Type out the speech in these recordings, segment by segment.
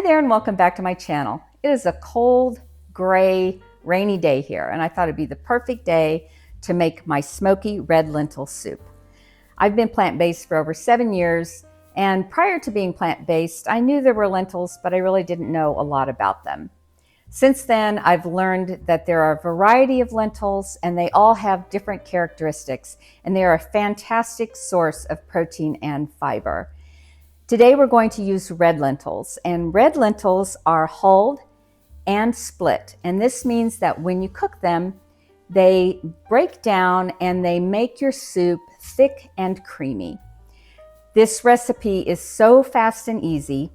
Hi there and welcome back to my channel. It is a cold, gray, rainy day here and I thought it'd be the perfect day to make my smoky red lentil soup. I've been plant-based for over 7 years and prior to being plant-based, I knew there were lentils, but I really didn't know a lot about them. Since then, I've learned that there are a variety of lentils and they all have different characteristics and they are a fantastic source of protein and fiber. Today we're going to use red lentils, and red lentils are hulled and split, and this means that when you cook them, they break down and they make your soup thick and creamy. This recipe is so fast and easy.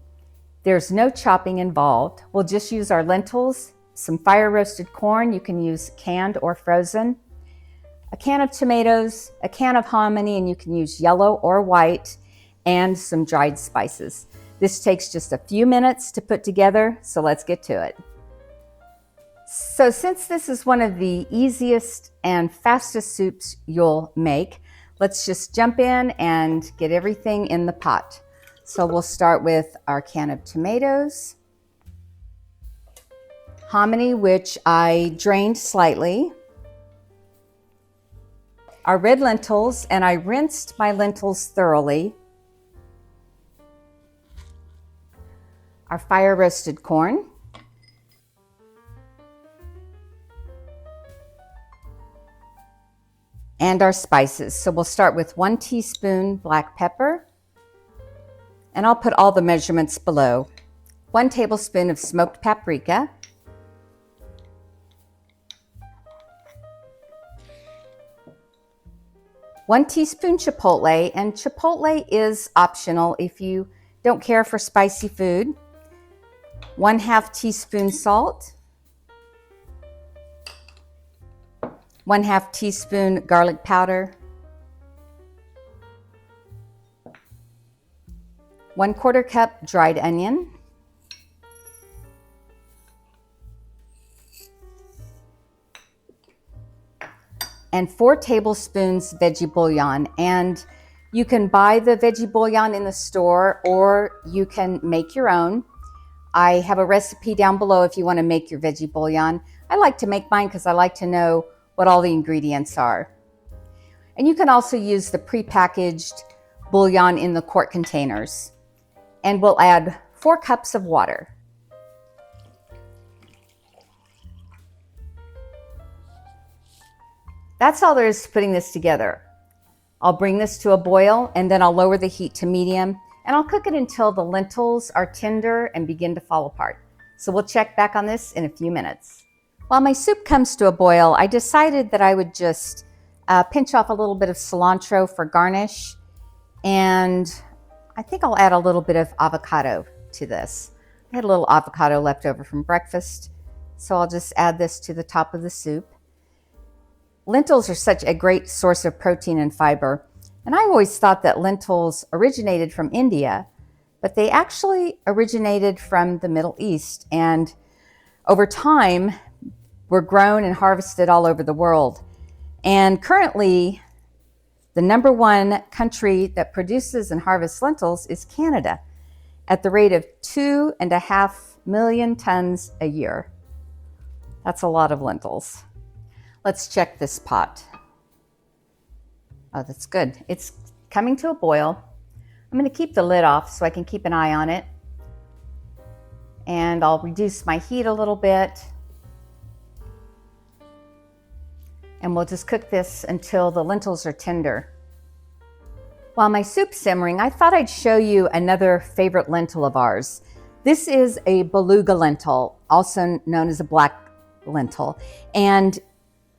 There's no chopping involved. We'll just use our lentils, some fire roasted corn, you can use canned or frozen, a can of tomatoes, a can of hominy, and you can use yellow or white, and some dried spices. This takes just a few minutes to put together, so let's get to it. So since this is one of the easiest and fastest soups you'll make, let's just jump in and get everything in the pot. So we'll start with our can of tomatoes, hominy, which I drained slightly, our red lentils, and I rinsed my lentils thoroughly, our fire roasted corn, and our spices. So we'll start with 1 teaspoon black pepper, and I'll put all the measurements below. 1 tablespoon of smoked paprika, 1 teaspoon chipotle, and chipotle is optional if you don't care for spicy food. 1/2 teaspoon salt, 1/2 teaspoon garlic powder, 1/4 cup dried onion, and 4 tablespoons veggie bouillon. And you can buy the veggie bouillon in the store or you can make your own. I have a recipe down below if you want to make your veggie bouillon. I like to make mine because I like to know what all the ingredients are. And you can also use the prepackaged bouillon in the quart containers. And we'll add 4 cups of water. That's all there is to putting this together. I'll bring this to a boil and then I'll lower the heat to medium and I'll cook it until the lentils are tender and begin to fall apart. So we'll check back on this in a few minutes. While my soup comes to a boil, I decided that I would just pinch off a little bit of cilantro for garnish, and I think I'll add a little bit of avocado to this. I had a little avocado left over from breakfast, so I'll just add this to the top of the soup. Lentils are such a great source of protein and fiber, and I always thought that lentils originated from India, but they actually originated from the Middle East, and over time were grown and harvested all over the world. And currently, the #1 country that produces and harvests lentils is Canada, at the rate of 2.5 million tons a year. That's a lot of lentils. Let's check this pot. Oh, that's good. It's coming to a boil. I'm going to keep the lid off so I can keep an eye on it. And I'll reduce my heat a little bit. And we'll just cook this until the lentils are tender. While my soup's simmering, I thought I'd show you another favorite lentil of ours. This is a beluga lentil, also known as a black lentil. And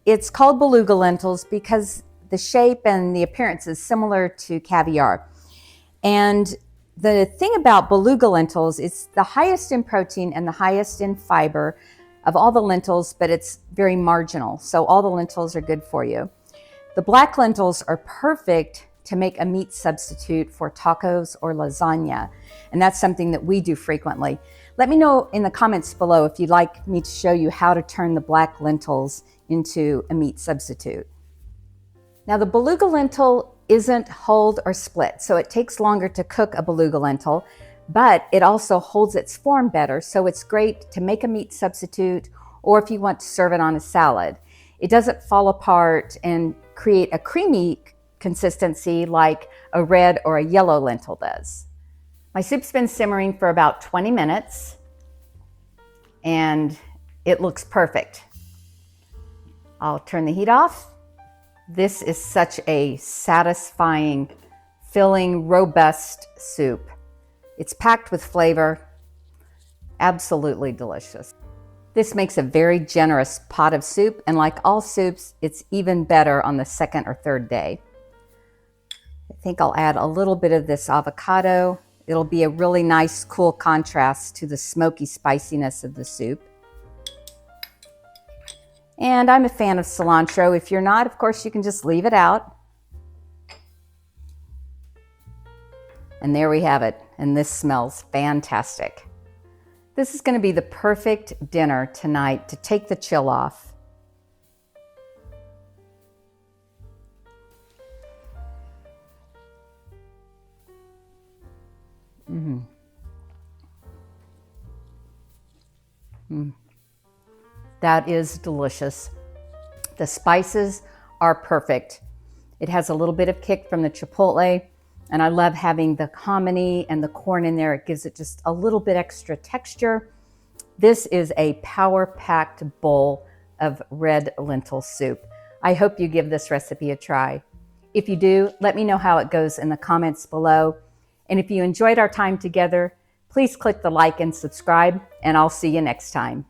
it's called beluga lentils because the shape and the appearance is similar to caviar. And the thing about beluga lentils, it's the highest in protein and the highest in fiber of all the lentils, but it's very marginal. So all the lentils are good for you. The black lentils are perfect to make a meat substitute for tacos or lasagna. And that's something that we do frequently. Let me know in the comments below if you'd like me to show you how to turn the black lentils into a meat substitute. Now the beluga lentil isn't hulled or split, so it takes longer to cook a beluga lentil, but it also holds its form better, so it's great to make a meat substitute or if you want to serve it on a salad. It doesn't fall apart and create a creamy consistency like a red or a yellow lentil does. My soup's been simmering for about 20 minutes and it looks perfect. I'll turn the heat off. This is such a satisfying, filling, robust soup. It's packed with flavor, absolutely delicious. This makes a very generous pot of soup, and like all soups, it's even better on the second or third day. I think I'll add a little bit of this avocado. It'll be a really nice, cool contrast to the smoky spiciness of the soup. And I'm a fan of cilantro. If you're not, of course, you can just leave it out. And there we have it, and this smells fantastic. This is going to be the perfect dinner tonight to take the chill off. That is delicious. The spices are perfect. It has a little bit of kick from the chipotle, and I love having the hominy and the corn in there. It gives it just a little bit extra texture. This is a power-packed bowl of red lentil soup. I hope you give this recipe a try. If you do, let me know how it goes in the comments below. And if you enjoyed our time together, please click the like and subscribe, and I'll see you next time.